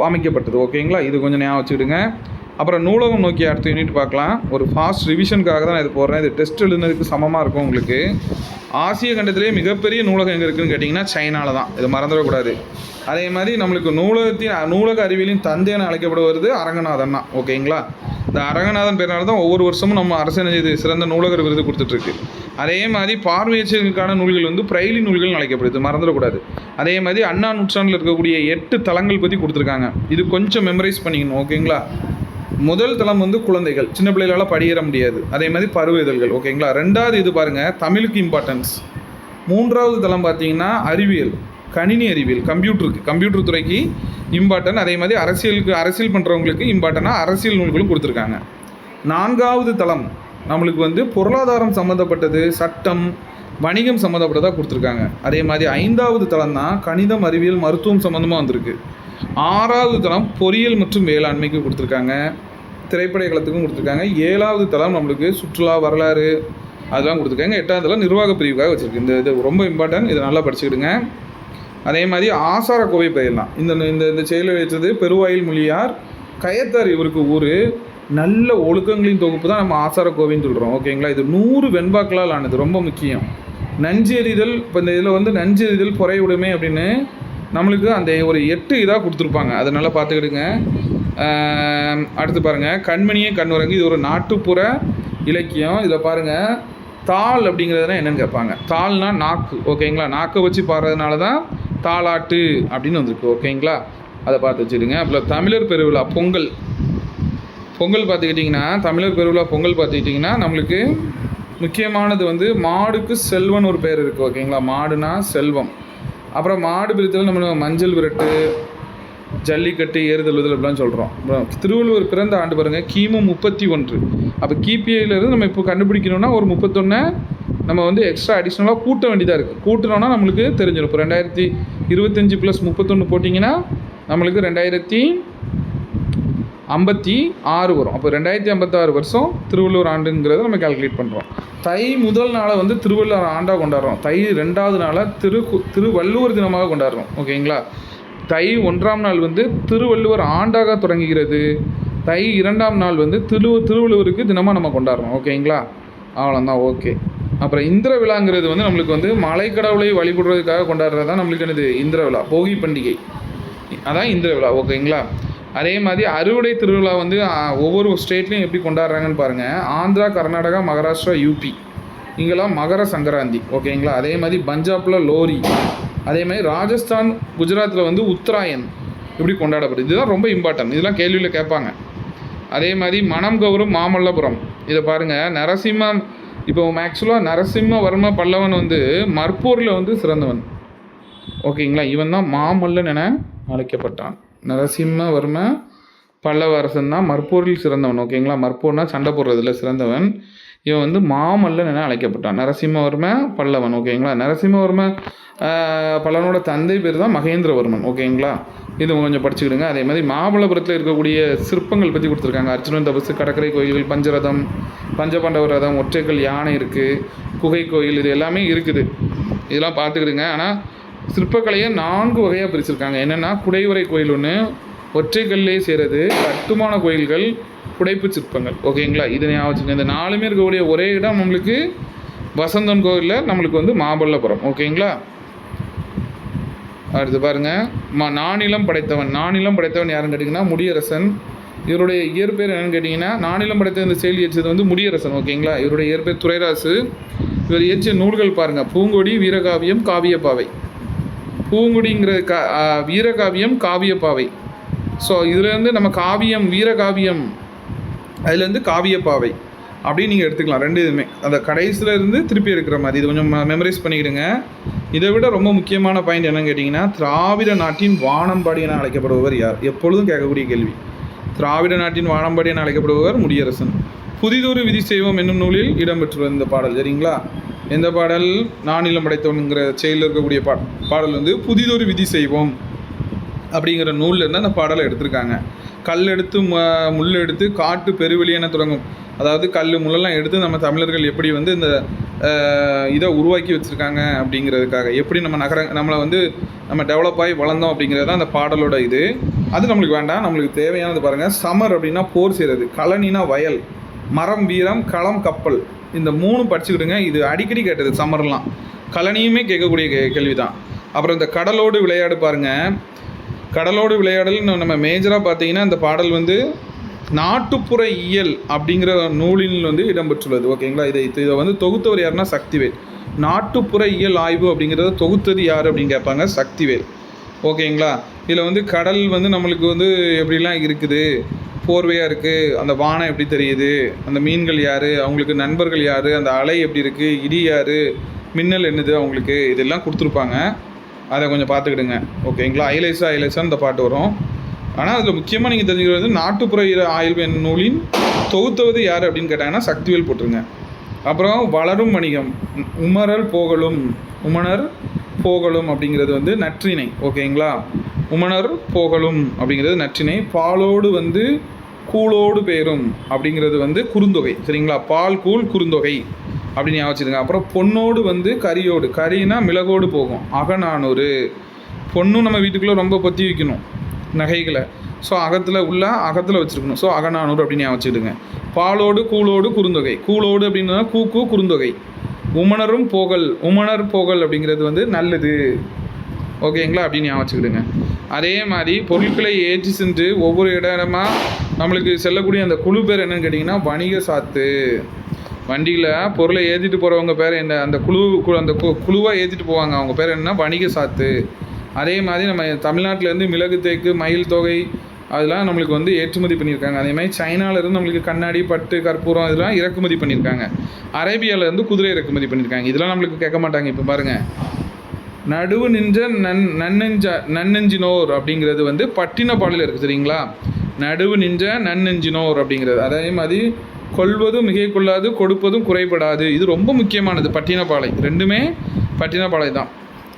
அமைக்கப்பட்டது, ஓகேங்களா. இது கொஞ்சம் ஞாபகம் வச்சுக்கிடுங்க. அப்புறம் நூலகம் நோக்கி அடுத்த யூனிட் பார்க்கலாம். ஒரு ஃபாஸ்ட் ரிவிஷனுக்காக தான் இது போடுறேன். இது டெஸ்ட் எழுதுனதுக்கு சமமாக இருக்கும் உங்களுக்கு. ஆசிய கண்டத்திலே மிகப்பெரிய நூலகம் எங்கே இருக்குதுன்னு கேட்டிங்கன்னா சைனாவில் தான். இதை மறந்துடக்கூடாது. அதே மாதிரி நம்மளுக்கு நூலக அறிவியலின் தந்தை என அழைக்கப்படுவது அரங்கநாதன் தான், ஓகேங்களா. இந்த அரங்கநாதன் பேரால் தான் ஒவ்வொரு வருஷமும் நம்ம அரசு சிறந்த நூலகர் விருது கொடுத்துட்ருக்கு. அதே மாதிரி பார்வையற்றலுக்கான நூல்கள் வந்து பிரெய்லி நூல்கள் அழைக்கப்படுது, மறந்துடக்கூடாது. அதே மாதிரி அண்ணா நூற்றாண்டில் இருக்கக்கூடிய 8 தளங்கள் பற்றி கொடுத்துருக்காங்க. இது கொஞ்சம் மெமரைஸ் பண்ணிக்கணும், ஓகேங்களா. முதல் தளம் வந்து குழந்தைகள், சின்ன பிள்ளைகளால் படியேற முடியாது. அதே மாதிரி பருவ இதழ்கள், ஓகேங்களா. 2வது இது பாருங்கள், தமிழுக்கு இம்பார்ட்டன்ஸ். 3வது தளம் பார்த்தீங்கன்னா அறிவியல். கணினி அறிவியல், கம்ப்யூட்டர் துறைக்கு இம்பார்ட்டன். அதே மாதிரி அரசியல் பண்ணுறவங்களுக்கு இம்பார்ட்டனாக அரசியல் நூல்களும் கொடுத்துருக்காங்க. 4வது தளம் நம்மளுக்கு வந்து பொருளாதாரம் சம்மந்தப்பட்டது, சட்டம், வணிகம் சம்மந்தப்பட்டதாக கொடுத்துருக்காங்க. அதே மாதிரி 5வது தளம் தான் கணிதம், அறிவியல், மருத்துவம் சம்மந்தமாக வந்திருக்கு. 6வது தளம் பொறியியல் மற்றும் வேளாண்மைக்கு கொடுத்துருக்காங்க, திரைப்பட களத்துக்கும் கொடுத்துருக்காங்க. 7வது தளம் நம்மளுக்கு சுற்றுலா, வரலாறு அதெல்லாம் கொடுத்துருக்காங்க. 8வது தளம் நிர்வாக பிரிவுக்காக வச்சுருக்கு. இது ரொம்ப இம்பார்ட்டன்ட், இதை நல்லா படிச்சுக்கிடுங்க. அதே மாதிரி ஆசார கோவை பயிரலாம். இந்த செயலில் வச்சது பெருவாயில் மொழியார், கயத்தார் இவருக்கு ஊர். நல்ல ஒழுக்கங்களின் தொகுப்பு தான் நம்ம ஆசார கோவைன்னு சொல்கிறோம். ஓகேங்களா? இது 100 வெண்பாக்களால் ஆனது, ரொம்ப முக்கியம். நஞ்சு எறிதல், இப்போ இந்த இதில் வந்து நஞ்சு எறிதல், பொறை உடைமை அப்படின்னு நம்மளுக்கு அந்த ஒரு 8 இதாக கொடுத்துருப்பாங்க. அதை நல்லா பார்த்துக்கிடுங்க. அடுத்து பாருங்கள், கண்மணியே கண்ணுறங்கு, இது ஒரு நாட்டுப்புற இலக்கியம். இதில் பாருங்கள், தாள் அப்படிங்கிறதுனா என்னென்னு கேட்பாங்க. தாள்னா நாக்கு. ஓகேங்களா? நாக்கை வச்சு பாடுறதுனால தான் தாளாட்டு அப்படின்னு வந்திருக்கு. ஓகேங்களா? அதை பார்த்து வச்சுடுங்க. அப்புறம் தமிழர் பெருவிழா பொங்கல் பார்த்துக்கிட்டிங்கன்னா, தமிழர் பெருவிழா பொங்கல் பார்த்துக்கிட்டிங்கன்னா நம்மளுக்கு முக்கியமானது வந்து மாடுக்கு செல்வன் ஒரு பேர் இருக்குது. ஓகேங்களா? மாடுனா செல்வம். அப்புறம் மாடு பிரித்தல் நம்ம மஞ்சள் விரட்டு, ஜல்லிக்கட்டு, ஏறுதழுதல் அப்படிலாம் சொல்கிறோம். அப்புறம் திருவள்ளுவர் பிறந்த ஆண்டு பாருங்கள், கிமு 31. அப்போ கிபிஐலேருந்து நம்ம இப்போ கண்டுபிடிக்கணும்னா ஒரு 31 நம்ம வந்து எக்ஸ்ட்ரா அடிஷ்னலாக கூட்ட வேண்டியதாக இருக்குது. கூட்டினோன்னா நம்மளுக்கு தெரிஞ்சிடும். இப்போ 2025 + 31 போட்டிங்கன்னா நம்மளுக்கு 2056 வரும். அப்போ 2056 வருஷம் திருவள்ளுவர் ஆண்டுங்கிறத நம்ம கால்குலேட் பண்ணுறோம். தை முதல் நாளை வந்து திருவள்ளுவர் ஆண்டாக கொண்டாடுறோம். தை 2வது நாளை திருவள்ளுவர் தினமாக கொண்டாடுறோம். ஓகேங்களா? தை 1ஆம் நாள் வந்து திருவள்ளுவர் ஆண்டாக தொடங்குகிறது. தை 2ஆம் நாள் வந்து திருவள்ளுவருக்கு தினமாக நம்ம கொண்டாடுறோம். ஓகேங்களா? அவ்வளோதான். ஓகே. அப்புறம் இந்திர விழாங்கிறது வந்து நம்மளுக்கு வந்து மலைக்கடவுளை வழிபடுறதுக்காக கொண்டாடுறது தான் நம்மளுக்கு என்னது இந்திர விழா, போகி பண்டிகை, அதான் இந்திர விழா. ஓகேங்களா? அதே மாதிரி அறுவடை திருவிழா வந்து ஒவ்வொரு ஸ்டேட்லேயும் எப்படி கொண்டாடுறாங்கன்னு பாருங்கள். ஆந்திரா, கர்நாடகா, மகாராஷ்டிரா, யூபி இங்கெல்லாம் மகர சங்கராந்தி. ஓகேங்களா? அதே மாதிரி பஞ்சாபில் லோரி, அதே மாதிரி ராஜஸ்தான், குஜராத்தில் வந்து உத்தராயன் இப்படி கொண்டாடப்படுது. இதுதான் ரொம்ப இம்பார்ட்டன்ட், இதெல்லாம் கேள்வியில் கேட்பாங்க. அதே மாதிரி மனம் கௌரும் மாமல்லபுரம், இதை பாருங்கள். இப்போ ஆக்சுவலாக நரசிம்மவர்ம பல்லவன் வந்து மற்போரில் வந்து சிறந்தவன். ஓகேங்களா? இவன் தான் மாமல்லன் என அழைக்கப்பட்டான். நரசிம்மவர்ம பல்லவ அரசன் தான் மற்போரில் சிறந்தவன். ஓகேங்களா? மற்போர்னா சண்டை போடுறதுல சிறந்தவன். இவன் வந்து மாமல்லன் என அழைக்கப்பட்டான், நரசிம்மவர்ம பல்லவன். ஓகேங்களா? நரசிம்மவர்ம பல்லவனோட தந்தை பேர் தான் மகேந்திரவர்மன். ஓகேங்களா? இது கொஞ்சம் படிச்சுக்கிடுங்க. அதே மாதிரி மாமல்லபுரத்தில் இருக்கக்கூடிய சிற்பங்கள் பற்றி கொடுத்துருக்காங்க. அர்ஜுனன் தபசு, கடற்கரை கோயில்கள், பஞ்சரதம், பஞ்சபாண்டவ ரதம், ஒற்றைக்கல் யானை இருக்குது, குகை கோயில், இது எல்லாமே இருக்குது. இதெல்லாம் பார்த்துக்கிடுங்க. ஆனால் சிற்பக்கலையை 4 வகையாக பிரிச்சிருக்காங்க. என்னென்னா குடைவரை கோயில் ஒன்று, ஒற்றைக்கல்லே செய்கிறது, கட்டுமான கோயில்கள், புடைப்பு சிற்பங்கள். ஓகேங்களா? இதை ஞாபகம் வச்சுக்கோங்க. இந்த 4மே இருக்கக்கூடிய ஒரே இடம் நம்மளுக்கு வசந்தன் கோயிலில் நம்மளுக்கு வந்து மாமல்லபுரம். ஓகேங்களா? அடுத்து பாருங்கள், நானிலம் படைத்தவன் யாருன்னு கேட்டிங்கன்னா முடியரசன். இவருடைய இயற்பெயர் என்னென்னு கேட்டிங்கன்னா, நானிலம் படைத்த இந்த செயல் இயற்றியது வந்து முடியரசன். ஓகேங்களா? இவருடைய இயற்பெயர் துரைராசு. இவர் இயற்றிய நூல்கள் பாருங்கள், பூங்கொடி, வீரகாவியம், காவியப்பாவை. பூங்குடிங்கிற வீரகாவியம், காவியப்பாவை. ஸோ இதுலேருந்து நம்ம காவியம், வீரகாவியம், அதுலேருந்து காவியப்பாவை அப்படின்னு நீங்கள் எடுத்துக்கலாம். 2 இதுவுமே அந்த கடைசியில் இருந்து திருப்பி எடுக்கிற மாதிரி. இது கொஞ்சம் மெமரைஸ் பண்ணிக்கிடுங்க. இதை விட ரொம்ப முக்கியமான பாயிண்ட் என்னன்னு கேட்டிங்கன்னா, திராவிட நாட்டின் வானம்பாடி என அழைக்கப்படுபவர் யார்? எப்பொழுதும் கேட்கக்கூடிய கேள்வி. திராவிட நாட்டின் வானம்பாடி என அழைக்கப்படுபவர் முடியரசன். புதிதொரு விதி செய்வோம் என்னும் நூலில் இடம்பெற்றுள்ள இந்த பாடல். சரிங்களா? எந்த பாடல்? நானிலம் படைத்தவனுங்கிற செயலில் இருக்கக்கூடிய பாடல் வந்து புதிதொரு விதி செய்வோம் அப்படிங்கிற நூலில் இருந்து அந்த பாடலை எடுத்திருக்காங்க. கல் எடுத்து முள் எடுத்து காட்டு பெருவெளி என தொடங்கும். அதாவது கல் முள்ளெல்லாம் எடுத்து நம்ம தமிழர்கள் எப்படி வந்து இந்த இதை உருவாக்கி வச்சுருக்காங்க அப்படிங்கிறதுக்காக, எப்படி நம்மளை வந்து நம்ம டெவலப் ஆகி வளர்ந்தோம் அப்படிங்கிறது தான் அந்த பாடலோட இது. அது நம்மளுக்கு வேண்டாம். நம்மளுக்கு தேவையானது பாருங்கள். சமர் அப்படின்னா போர் செய்கிறது, கலனினா வயல், மரம் வீரம், களம் கப்பல். இந்த 3 படிச்சுக்கிடுங்க. இது அடிக்கடி கேட்டது சமர்லாம். கலனியுமே கேட்கக்கூடிய கேள்வி தான். அப்புறம் இந்த கடலோடு விளையாடு பாருங்கள். கடலோடு விளையாடல்னு நம்ம மேஜராக பார்த்தீங்கன்னா இந்த பாடல் வந்து நாட்டுப்புற இயல் அப்படிங்கிற நூலில் வந்து இடம்பெற்றுள்ளது. ஓகேங்களா? இதை வந்து தொகுத்தவர் யாருன்னா சக்திவேல். நாட்டுப்புற இயல் ஆய்வு அப்படிங்கிறத தொகுத்தது யார் அப்படின்னு கேட்பாங்க, சக்திவேல். ஓகேங்களா? இதில் வந்து கடல் வந்து நம்மளுக்கு வந்து எப்படிலாம் இருக்குது, போர்வையாக இருக்குது, அந்த வானம் எப்படி தெரியுது, அந்த மீன்கள் யார், அவங்களுக்கு நண்பர்கள் யார், அந்த அலை எப்படி இருக்குது, இடி யார், மின்னல் என்னது அவங்களுக்கு, இதெல்லாம் கொடுத்துருப்பாங்க. அதை கொஞ்சம் பார்த்துக்கிடுங்க ஓகேங்களா. ஐலேசா இந்த பாட்டு வரும். ஆனால் அதில் முக்கியமாக நீங்கள் தெரிஞ்சுக்கிறது நாட்டுப்புற ஆயுள் நூலின் தொகுத்தவது யார் அப்படின்னு கேட்டாங்கன்னா சக்திவேல் போட்டுருங்க. அப்புறம் வளரும் வணிகம் உமணர் போகலும் அப்படிங்கிறது வந்து நற்றிணை ஓகேங்களா. உமணர் போகலும் அப்படிங்கிறது நற்றிணை. பாலோடு வந்து கூழோடு பேரும் அப்படிங்கிறது வந்து குறுந்தொகை சரிங்களா. பால் கூழ் குறுந்தொகை அப்படின்னு ஞாபகம் வச்சுருங்க. அப்புறம் பொண்ணோடு வந்து கரியோடு, கரினா மிளகோடு போகும், அகநானூறு. பொண்ணும் நம்ம வீட்டுக்குள்ளே ரொம்ப பொத்தி வைக்கணும் நகைகளை, ஸோ அகத்தில் வச்சுருக்கணும், ஸோ அகநானூறு அப்படின்னு ஞாபகம் வச்சுக்கிடுங்க. பாலோடு கூழோடு குறுந்தொகை, கூழோடு அப்படின்னா கூ குறுந்தொகை. உமணர் போகல் அப்படிங்கிறது வந்து நல்லது ஓகேங்களா அப்படின்னு ஞாபகம் வச்சுக்கிடுங்க. அதே மாதிரி பொருட்களை ஏற்றி சென்று ஒவ்வொரு இடமா நம்மளுக்கு செல்லக்கூடிய அந்த குழு பேர் என்னன்னு கேட்டிங்கன்னா வணிக சாத்து. வண்டியில் பொருளை ஏற்றிட்டு போகிறவங்க பேர் என்ன, அந்த குழுவாக ஏற்றிட்டு போவாங்க, அவங்க பேர் என்னன்னா வணிக சாத்து. அதே மாதிரி நம்ம தமிழ்நாட்டிலேருந்து மிளகு தேக்கு மயில் தொகை அதெல்லாம் நம்மளுக்கு வந்து ஏற்றுமதி பண்ணியிருக்காங்க. அதே மாதிரி சைனாவிலேருந்து நம்மளுக்கு கண்ணாடி பட்டு கற்பூரம் இதெல்லாம் இறக்குமதி பண்ணியிருக்காங்க. அரேபியாவிலேருந்து குதிரை இறக்குமதி பண்ணியிருக்காங்க. இதெல்லாம் நம்மளுக்கு கேட்க மாட்டாங்க. இப்போ பாருங்கள், நடுவு நின்ற நன்னெஞ்சினோர் அப்படிங்கிறது வந்து பட்டினப்பாளையில் இருக்குது சரிங்களா. நடுவு நின்ற நன்னெஞ்சினோர் அப்படிங்கிறது. அதே மாதிரி கொள்வதும் மிகை கொள்ளாது கொடுப்பதும் குறைபடாது, இது ரொம்ப முக்கியமானது. பட்டினப்பாளை ரெண்டுமே பட்டினப்பாளை தான்.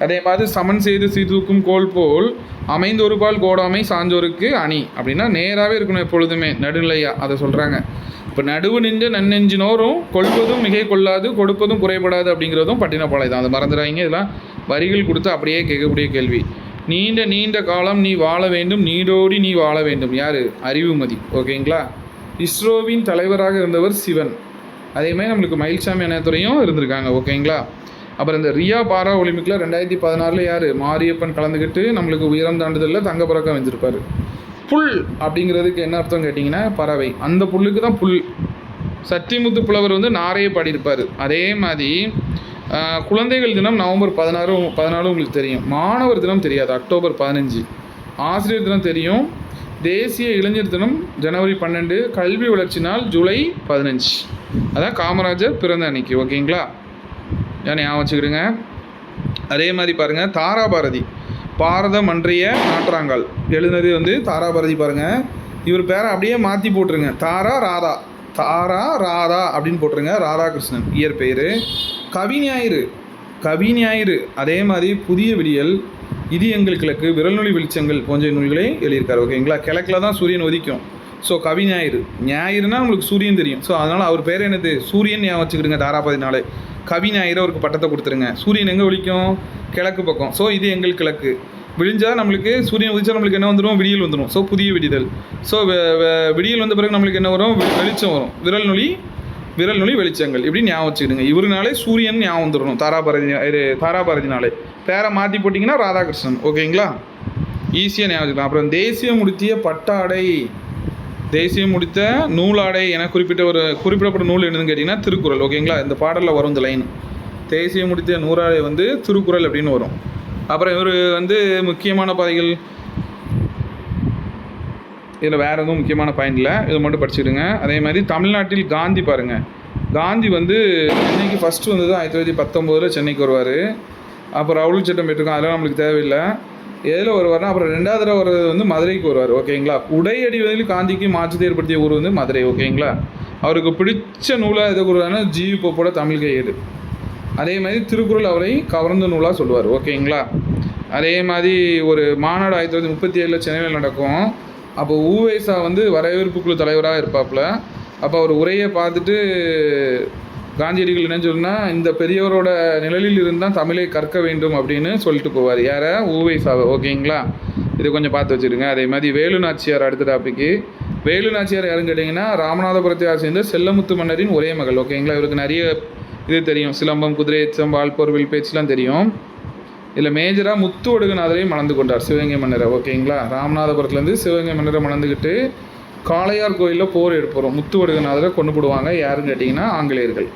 அதே மாதிரி சமன் செய்து சீதூக்கும் கோல் போல் அமைந்தொரு பால் கோடாமை சான்றோருக்கு அணி அப்படின்னா நேராகவே இருக்கணும் எப்பொழுதுமே, நடுநிலையாக அதை சொல்கிறாங்க. இப்போ நடுவு நின்ற நன்னெஞ்சினோரும் கொள்வதும் மிகை கொள்ளாது கொடுப்பதும் குறைபடாது அப்படிங்கிறதும் பட்டினப்பாளை தான், அதை மறந்துடாதீங்க. இதெல்லாம் வரிகள் கொடுத்து அப்படியே கேட்கக்கூடிய கேள்வி. நீண்ட காலம் நீ வாழ வேண்டும், நீடோடி நீ வாழ வேண்டும், யார்? அறிவுமதி ஓகேங்களா. இஸ்ரோவின் தலைவராக இருந்தவர் சிவன். அதேமாதிரி நம்மளுக்கு மயில்சாமி அணையத்துறையும் இருந்திருக்காங்க ஓகேங்களா. அப்புறம் இந்த ரியா பாரா ஒலிம்பிக்கில் 2016 யார்? மாரியப்பன் கலந்துக்கிட்டு நம்மளுக்கு உயரம் தாண்டுதலில் தங்கப்பதக்கம் வெஞ்சிருப்பார். புல் அப்படிங்கிறதுக்கு என்ன அர்த்தம் கேட்டிங்கன்னா பறவை, அந்த புல்லுக்கு தான் புல். சத்திமுத்து புலவர் வந்து நாரையை பாடியிருப்பார். அதே மாதிரி குழந்தைகள் தினம் நவம்பர் 14 உங்களுக்கு தெரியும். மாணவர் தினம் தெரியாது, அக்டோபர் 15. ஆசிரியர் தினம் தெரியும். தேசிய இளைஞர் தினம் ஜனவரி 12. கல்வி வளர்ச்சி நாள் ஜூலை 15. அதான் காமராஜர் பிறந்த அன்னைக்கு ஓகேங்களா. ஞாபகம் வச்சுக்கிடுங்க. அதே மாதிரி பாருங்கள், தாராபாரதி பாரதம் அன்றைய நாற்றாங்கால் எழுதுனது வந்து தாராபாரதி. பாருங்கள், இவர் பேரை அப்படியே மாற்றி போட்டுருங்க, தாரா ராதா அப்படின்னு போட்டுருங்க. ராதாகிருஷ்ணன் இயற்பெயர். கவிஞாயிறு. அதே மாதிரி புதிய விடியல், இது எங்கள் கிழக்கு, விரல்நொழி வெளிச்சங்கள் போன்ற நூல்களே எழுதியிருக்காரு ஓகேங்களா. கிழக்கில் தான் சூரியன் உதிக்கும், ஸோ ஞாயிறுனா உங்களுக்கு சூரியன் தெரியும், ஸோ அதனால் அவர் பேர் என்னது? சூரியன் ஞாபகம் வச்சுக்கிடுங்க. தாராபாதினாலே ஞாயிறு அவருக்கு பட்டத்தை கொடுத்துருங்க. சூரியன் எங்கே ஒழிக்கும்? கிழக்கு பக்கம், ஸோ இது எங்கள் கிழக்கு. விழிஞ்சால் நம்மளுக்கு சூரியன் உதிச்சா நம்மளுக்கு என்ன வந்துடும்? விடியல் வந்துடும், ஸோ புதிய விடிதல். ஸோ விடியல் வந்த பிறகு நம்மளுக்கு என்ன வரும்? வெளிச்சம் வரும். விரல்நொழி வெளிச்சங்கள் இப்படி ஞாபகம் வச்சுக்கிடுங்க. இவருனாலே சூரியன் ஞாபகம் வந்துடணும். தாராபாரதினாலே பேரை மாற்றி போட்டிங்கன்னா ராதாகிருஷ்ணன் ஓகேங்களா. ஈஸியாக ஞாபகம் வச்சுக்கலாம். அப்புறம் தேசியம் முடித்த நூலாடை என குறிப்பிடப்பட்ட நூல் என்னன்னு கேட்டிங்கன்னா திருக்குறள் ஓகேங்களா. இந்த பாடலில் வரும் இந்த லைன், தேசியம் முடித்த நூலாடை வந்து திருக்குறள் அப்படின்னு வரும். அப்புறம் இவர் வந்து முக்கியமான பாதைகள், இதில் வேறு எதுவும் முக்கியமான பாயிண்ட் இல்லை, இது மட்டும் படிச்சுடுங்க. அதே மாதிரி தமிழ்நாட்டில் காந்தி பாருங்கள், காந்தி வந்து சென்னைக்கு ஃபஸ்ட்டு வந்தது 1919 சென்னைக்கு வருவார். அப்புறம் ரவுல் சட்டம் பெற்றிருக்கோம், அதெல்லாம் நம்மளுக்கு தேவையில்லை. எதில் வருவார்னா அப்புறம் 2வது தடவை வர்றது வந்து மதுரைக்கு வருவார் ஓகேங்களா. உடை அடிவதில் காந்திக்கு மாற்றத்தை ஏற்படுத்திய ஊர் வந்து மதுரை ஓகேங்களா. அவருக்கு பிடிச்ச நூலாக எதை கூறுவாருன்னா ஜியு போப்போட தமிழ் கையேடு. அதே மாதிரி திருக்குறள் அவரை கவர்ந்த நூலாக சொல்லுவார் ஓகேங்களா. அதே மாதிரி ஒரு மாநாடு 1937 சென்னையில் நடக்கும். அப்போ ஊவேசா வந்து வரவேற்பு குழு தலைவராக இருப்பாப்புல. அப்போ அவர் உரையை பார்த்துட்டு காந்தியடிகள் என்ன சொல்லுன்னா, இந்த பெரியவரோட நிழலில் இருந்தால் தமிழை கற்க வேண்டும் அப்படின்னு சொல்லிட்டு போவார். யாரை? ஊவேசாவை ஓகேங்களா. இது கொஞ்சம் பார்த்து வச்சுருங்க. அதே மாதிரி வேலு நாச்சியார் அடுத்த டாப்பிக்கு. வேலு நாச்சியார் யாருன்னு கேட்டிங்கன்னா ராமநாதபுரத்தை சேர்ந்த செல்லமுத்து மன்னரின் ஒரே மகள் ஓகேங்களா. இவருக்கு நிறைய இது தெரியும், சிலம்பம், குதிரை எச்சம், வால்போர், வில்பேச்சுலாம் தெரியும். இதில் மேஜராக முத்து ஒடுகுநாதரையும் மணந்து கொண்டார், சிவகங்கை மன்னரை ஓகேங்களா. ராமநாதபுரத்துலேருந்து சிவகங்கை மன்னரை மணந்துக்கிட்டு காளையார் கோயிலில் போர் எடுப்போம். முத்து ஒடுகுநாதரை கொண்டு போடுவாங்க, யாருன்னு கேட்டிங்கன்னா ஆங்கிலேயர்கள்.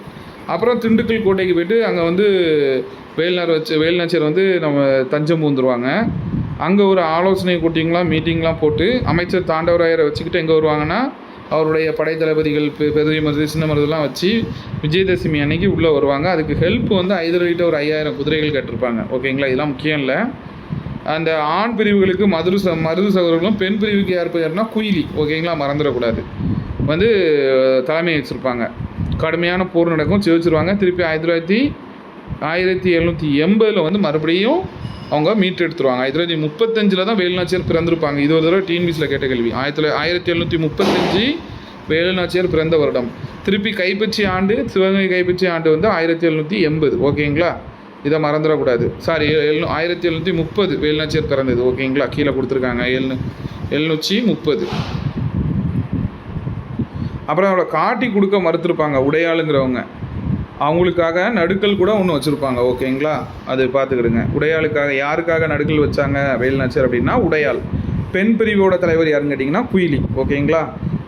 அப்புறம் திண்டுக்கல் கோட்டைக்கு போய்ட்டு அங்கே வந்து வேலுநாச்சியார் வந்து நம்ம தஞ்சம் பூந்துருவாங்க. அங்கே ஒரு ஆலோசனை கூட்டிங்களாம் மீட்டிங்லாம் போட்டு அமைச்சர் தாண்டவராயரை வச்சுக்கிட்டு எங்கே வருவாங்கன்னா அவருடைய படைத்தளபதிகள் பெரிய மருது சின்ன மருதுலாம் வச்சு விஜயதசமி அன்னைக்கு உள்ளே வருவாங்க. அதுக்கு ஹெல்ப் வந்து ஐதரகிட்ட ஒரு 5000 குதிரைகள் கட்டிருப்பாங்க. ஓகேங்களா, இதெல்லாம் முக்கியம் இல்லை. அந்த ஆண் பிரிவுகளுக்கு மருது சகோதரர்களும், பெண் பிரிவுக்கு யார் பேர்னா குயிலி. ஓகேங்களா, மறந்துடக்கூடாது. வந்து தலைமை வச்சுருப்பாங்க. கடுமையான போர் நடக்கும், ஜெயிச்சிருவாங்க. திருப்பி 1780 வந்து மறுபடியும் அவங்க மீட்டெடுத்துருவாங்க. 1935 தான் வேலுநாச்சியார் பிறந்திருப்பாங்க. இது ஒரு தடவை டிஎன்பிசியில் கேட்ட கேள்வி. 1735 வேலுநாச்சியார் பிறந்த வருடம். திருப்பி கைப்பற்றிய ஆண்டு, சிவகங்கை கைப்பற்றிய ஆண்டு வந்து 1780. ஓகேங்களா, இதை மறந்துடக்கூடாது. சாரி, 1730 வேலுநாச்சியார் பிறந்தது. ஓகேங்களா, கீழே கொடுத்துருக்காங்க 1730. அப்புறம் அவளை காட்டி கொடுக்க மறுத்துருப்பாங்க உடையாளுங்கிறவங்க. அவங்களுக்காக நடுக்கல் கூட ஒன்று வச்சுருப்பாங்க. ஓகேங்களா, அது பார்த்துக்கிடுங்க. உடையாளுக்காக யாருக்காக நடுக்கல் வச்சாங்க வேலுநாச்சியார் அப்படின்னா உடையாள். பெண் பிரிவோட தலைவர் யாருன்னு கேட்டிங்கன்னா குயிலி. ஓகேங்களா,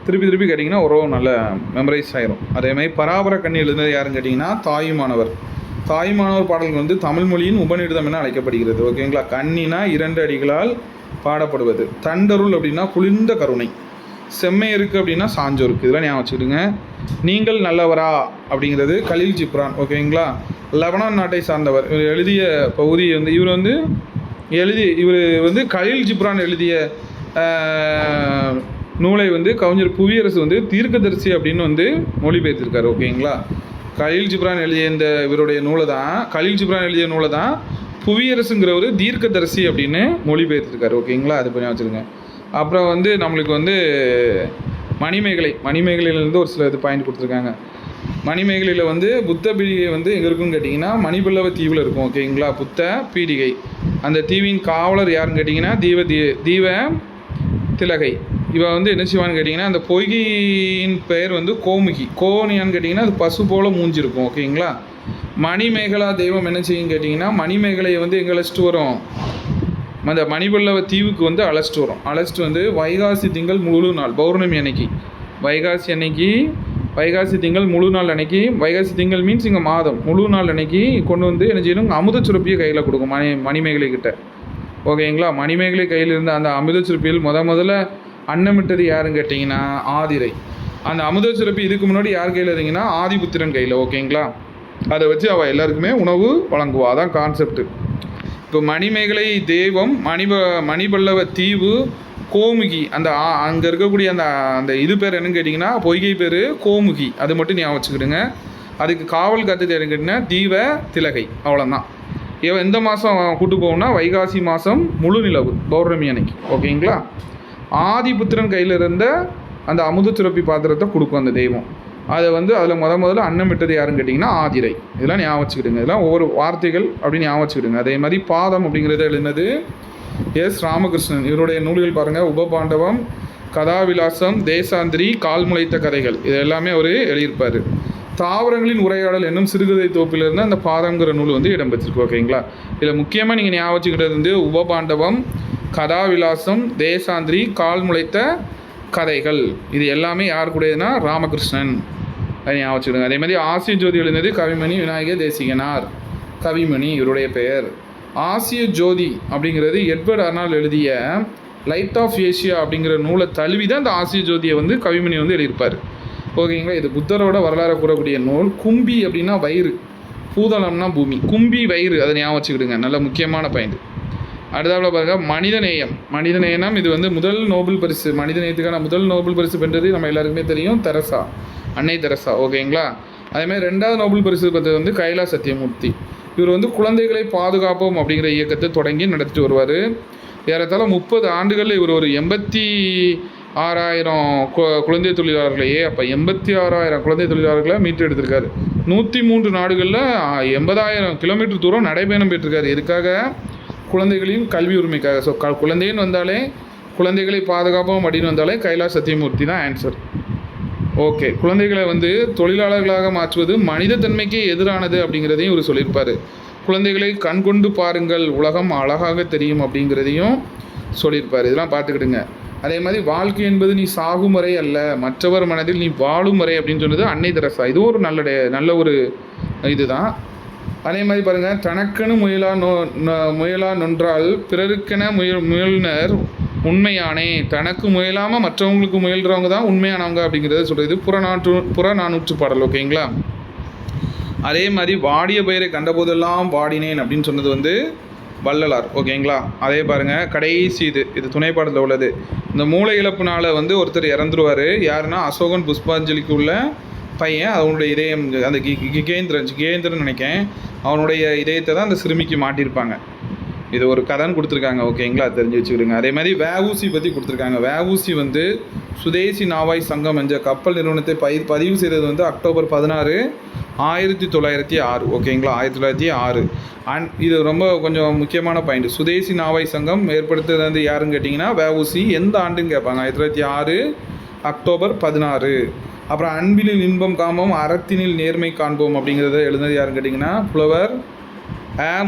திருப்பி கேட்டிங்கன்னா ஒரு நல்ல மெமரைஸ் ஆயிரும். அதேமாதிரி பராபர கண்ணி எழுதுனது யாருன்னு கேட்டிங்கன்னா தாயுமானவர். தாயுமானவர் பாடல்கள் வந்து தமிழ் மொழியின் உபநிடதம் என அழைக்கப்படுகிறது. ஓகேங்களா, கண்ணினா 2 அடிகளால் பாடப்படுவது. தண்டருள் அப்படின்னா குளிர்ந்த கருணை. செம்மையருக்கு அப்படின்னா சான்றோருக்கு. இதெல்லாம் ஞாபகம் வச்சுக்கிடுங்க. நீங்கள் நல்லவரா அப்படிங்கிறது கலீல் ஜிப்ரான். ஓகேங்களா, லெபனான் நாட்டை சார்ந்தவர். இவர் எழுதிய பகுதி வந்து இவர் வந்து கலீல் ஜிப்ரான் எழுதிய நூலை வந்து கவிஞர் புவியரசு வந்து தீர்க்கதரிசி அப்படின்னு வந்து மொழிபெயர்த்திருக்காரு. ஓகேங்களா, கலீல் ஜிப்ரான் எழுதிய இவருடைய நூலை தான் புவியரசுங்கிறவர் தீர்க்கதரிசி அப்படின்னு மொழிபெயர்த்திருக்காரு. ஓகேங்களா, அது பண்ணி வச்சுருங்க. அப்புறம் வந்து நம்மளுக்கு வந்து மணிமேகலையிலேருந்து ஒரு சில இது பாயிண்ட் கொடுத்துருக்காங்க. மணிமேகலையில் வந்து புத்த பீடிகை வந்து எங்கே இருக்குன்னு கேட்டிங்கன்னா மணிபல்லவ தீவில் இருக்கும். ஓகேங்களா, புத்த பீடிகை. அந்த தீவின் காவலர் யாருன்னு கேட்டிங்கன்னா தீவ திலகை. இவன் வந்து என்ன செய்வான்னு கேட்டிங்கன்னா அந்த பொய்கையின் பெயர் வந்து கோமுகி. கோனியான்னு கேட்டிங்கன்னா அது பசு போல் மூஞ்சிருக்கும். ஓகேங்களா, மணிமேகலா தெய்வம் என்ன செய்யுன்னு கேட்டிங்கன்னா மணிமேகலையை வந்து எங்கே அழைச்சிட்டு வரும், அந்த மணிபல்லவ தீவுக்கு வந்து அழைச்சிட்டு வந்து வைகாசி திங்கள் முழு நாள் பௌர்ணமி அன்னைக்கு, வைகாசி திங்கள் முழு நாள் அன்னைக்கு, வைகாசி திங்கள் மீன்ஸ் இங்கே மாதம், முழு நாள் அன்னைக்கு கொண்டு வந்து என்ன செய்யணும், அமுத சுரப்பியை கையில் கொடுக்கும் மணிமேகலை கிட்ட. ஓகேங்களா, மணிமேகலை கையில் இருந்த அந்த அமுத சுரப்பியில் முதல்ல அன்னமிட்டது யாருன்னு கேட்டிங்கன்னா ஆதிரை. அந்த அமுத சுரப்பி இதுக்கு முன்னாடி யார் கையில் இருந்தீங்கன்னா ஆதிபுத்திரன் கையில். ஓகேங்களா, அதை வச்சு அவள் எல்லாருக்குமே உணவு வழங்குவா. அதான் கான்செப்ட். இப்போ மணிமேகலை தெய்வம், மணிபல்லவ தீவு, கோமுகி. அந்த அங்கே இருக்கக்கூடிய அந்த இது பேர் என்னன்னு கேட்டிங்கன்னா பொய்கை பேர் கோமுகி. அது மட்டும் ஞாபகம் வச்சுக்கிடுங்க. அதுக்கு காவல் காத்தது என்னன்னு கேட்டிங்கன்னா தீவ திலகை. அவ்வளோதான். இவன் எந்த மாதம் கூட்டு போகும்னா வைகாசி மாதம் முழு நிலவு பௌர்ணமி அன்னைக்கு. ஓகேங்களா, ஆதிபுத்திரன் கையில் இருந்த அந்த அமுத சுரப்பி பாத்திரத்தை கொடுக்கும் அந்த தெய்வம். அதை வந்து அதில் முதல்ல அன்னமிட்டது யாருன்னு கேட்டிங்கன்னா ஆதிரை. இதெல்லாம் ஞாபகம் வச்சுக்கிடுங்க. இதெல்லாம் ஒவ்வொரு வார்த்தைகள் அப்படின்னு ஞாபகம் வச்சுக்கிடுங்க. அதே மாதிரி பாதம் அப்படிங்கிறத எழுதினது எஸ் ராமகிருஷ்ணன். இவருடைய நூல்கள் பாருங்கள், உபபாண்டவம், கதாவிலாசம், தேசாந்திரி, கால் முளைத்த கதைகள். இது எல்லாமே அவர் எழுதியிருப்பார். தாவரங்களின் உரையாடல் என்னும் சிறுகதை தொகுப்பிலிருந்து அந்த பாதங்கிற நூல் வந்து இடம்பெற்றிருக்கு. ஓகேங்களா, இதில் முக்கியமாக நீங்கள் ஞாபகம் வச்சுக்கிட்டது வந்து உபபாண்டவம், கதாவிலாசம், தேசாந்திரி, கால் முளைத்த கதைகள். இது எல்லாமே யார் கூடனா ராமகிருஷ்ணன். அதை ஞாபகம் வச்சுக்கிடுங்க. அதே மாதிரி ஆசிய ஜோதி எழுதினது கவிமணி விநாயக தேசிகனார். கவிமணி இவருடைய பெயர். ஆசிய ஜோதி அப்படிங்கிறது எட்வர்ட் அர்னால்ட் எழுதிய லைட் ஆஃப் ஏஷியா அப்படிங்கிற நூலை தழுவி தான் இந்த ஆசிய ஜோதியை வந்து கவிமணி வந்து எழுதியிருப்பார். ஓகேங்களா, இது புத்தரோட வரலாறு கூறக்கூடிய நூல். கும்பி அப்படின்னா வயிறு, பூதளம்னா பூமி, கும்பி வயிறு. அதை ஞாபகம் வச்சுக்கிடுங்க. நல்ல முக்கியமான பாயிண்ட். அடுத்தாப்புல பாருங்கள் மனிதநேயம். இது வந்து முதல் நோபல் பரிசு, மனிதநேயத்துக்கான முதல் நோபல் பரிசு பெற்றது நம்ம எல்லாருக்குமே தெரியும், தெரசா, அன்னை தெரசா. ஓகேங்களா, அதேமாதிரி 2வது நோபல் பரிசு பெற்றது வந்து கைலா சத்தியமூர்த்தி. இவர் வந்து குழந்தைகளை பாதுகாப்போம் அப்படிங்கிற இயக்கத்தை தொடங்கி நடத்திட்டு வருவார். ஏறத்தாழ 30 ஆண்டுகளில் இவர் ஒரு 86,000 குழந்தை தொழிலாளர்களையே, அப்போ 86,000 குழந்தை தொழிலாளர்களை மீட்டு எடுத்திருக்காரு. 103 நாடுகளில் 80,000 கிலோமீட்டர் தூரம் நடைபயணம் பெற்றிருக்காரு. எதுக்காக? குழந்தைகளின் கல்வி உரிமைக்காக. ஸோ குழந்தைன்னு வந்தாலே, குழந்தைகளை பாதுகாப்போம் அப்படின்னு வந்தாலே கைலா சத்தியமூர்த்தி தான் ஆன்சர். ஓகே, குழந்தைகளை வந்து தொழிலாளர்களாக மாற்றுவது மனித தன்மைக்கே எதிரானது அப்படிங்கிறதையும் இவர் சொல்லியிருப்பார். குழந்தைகளை கண்கொண்டு பாருங்கள், உலகம் அழகாக தெரியும் அப்படிங்கிறதையும் சொல்லியிருப்பார். இதெல்லாம் பார்த்துக்கிடுங்க. அதே மாதிரி வாழ்க்கை என்பது நீ சாகும் வரை அல்ல, மற்றவர் மனதில் நீ வாழும் வரை அப்படின்னு சொன்னது அன்னை தெரசா. இதுவும் ஒரு நல்ல ஒரு இதுதான். அதே மாதிரி பாருங்கள், தனக்கெனு முயலா நொன்றால் பிறருக்கென முயலுனர் உண்மையானே, தனக்கு முயலாமல் மற்றவங்களுக்கு முயல்கிறவங்க தான் உண்மையானவங்க அப்படிங்கிறத சொல்கிறது. புறநானூற்று பாடல். ஓகேங்களா? அதே மாதிரி வாடிய பயிரை கண்டபோதெல்லாம் வாடினேன் அப்படின்னு சொன்னது வந்து வள்ளலார். ஓகேங்களா? அதே பாருங்கள், கடைசி இது துணைப்பாடலில் உள்ளது. இந்த மூளை இழப்புனால் வந்து ஒருத்தர் இறந்துருவார். யாருன்னா அசோகன் புஷ்பாஞ்சலிக்கு உள்ள பையன். அவனுடைய இதயம் அந்த ஜிகேந்திரன் நினைக்கிறேன். அவனுடைய இதயத்தை தான் அந்த சிறுமிக்கு மாட்டியிருப்பாங்க. இது ஒரு கதைன்னு கொடுத்துருக்காங்க. ஓகேங்களா? தெரிஞ்சு வச்சுக்கிடுங்க. அதே மாதிரி வஉசி பற்றி கொடுத்துருக்காங்க. வஉசி வந்து சுதேசி நாவாய் சங்கம் என்ற கப்பல் நிறுவனத்தை பதிவு செய்தது வந்து அக்டோபர் 16, 1906. ஓகேங்களா? 1906. இது ரொம்ப கொஞ்சம் முக்கியமான பாயிண்ட். சுதேசி நாவாய் சங்கம் ஏற்படுத்துறது வந்து யாருன்னு கேட்டிங்கன்னா வஉசி. எந்த ஆண்டுன்னு கேட்பாங்க. 1906 அக்டோபர் 16. அப்புறம் அன்பினில் இன்பம் காண்போம், அறத்தினில் நேர்மை காண்போம் அப்படிங்கிறத எழுதுனது யாருன்னு கேட்டிங்கன்னா புலவர்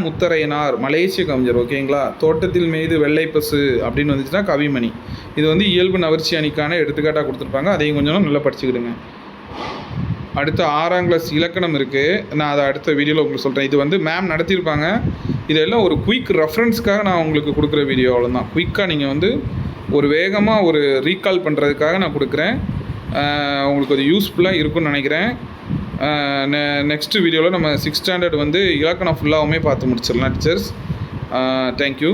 முத்தரையனார், மலேசிய கவிஞர். ஓகேங்களா? தோட்டத்தில் மீது வெள்ளை பசு அப்படின்னு வந்துச்சுன்னா கவிமணி. இது வந்து இயல்பு நவர்ச்சி அணிக்கான எடுத்துக்காட்டாக கொடுத்துருப்பாங்க. அதையும் கொஞ்சம் நல்லா படிச்சுக்கிடுங்க. அடுத்து 6ஆம் கிளாஸ் இலக்கணம் இருக்குது. நான் அதை அடுத்த வீடியோவில் உங்களுக்கு சொல்கிறேன். இது வந்து மேம் நடத்தியிருப்பாங்க. இதெல்லாம் ஒரு குயிக் ரெஃபரன்ஸ்க்காக நான் உங்களுக்கு கொடுக்குற வீடியோ. அவ்வளோதான். குயிக்காக நீங்கள் வந்து ஒரு வேகமாக ஒரு ரீகால் பண்ணுறதுக்காக நான் கொடுக்குறேன். உங்களுக்கு அது யூஸ்ஃபுல்லாக இருக்குன்னு நினைக்கிறேன். நெக்ஸ்ட் வீடியோவில் நம்ம 6th ஸ்டாண்டர்ட் வந்து இலக்கணம் ஃபுல்லாகவுமே பார்த்து முடிச்சிடலாம் டீச்சர்ஸ். தேங்க்யூ.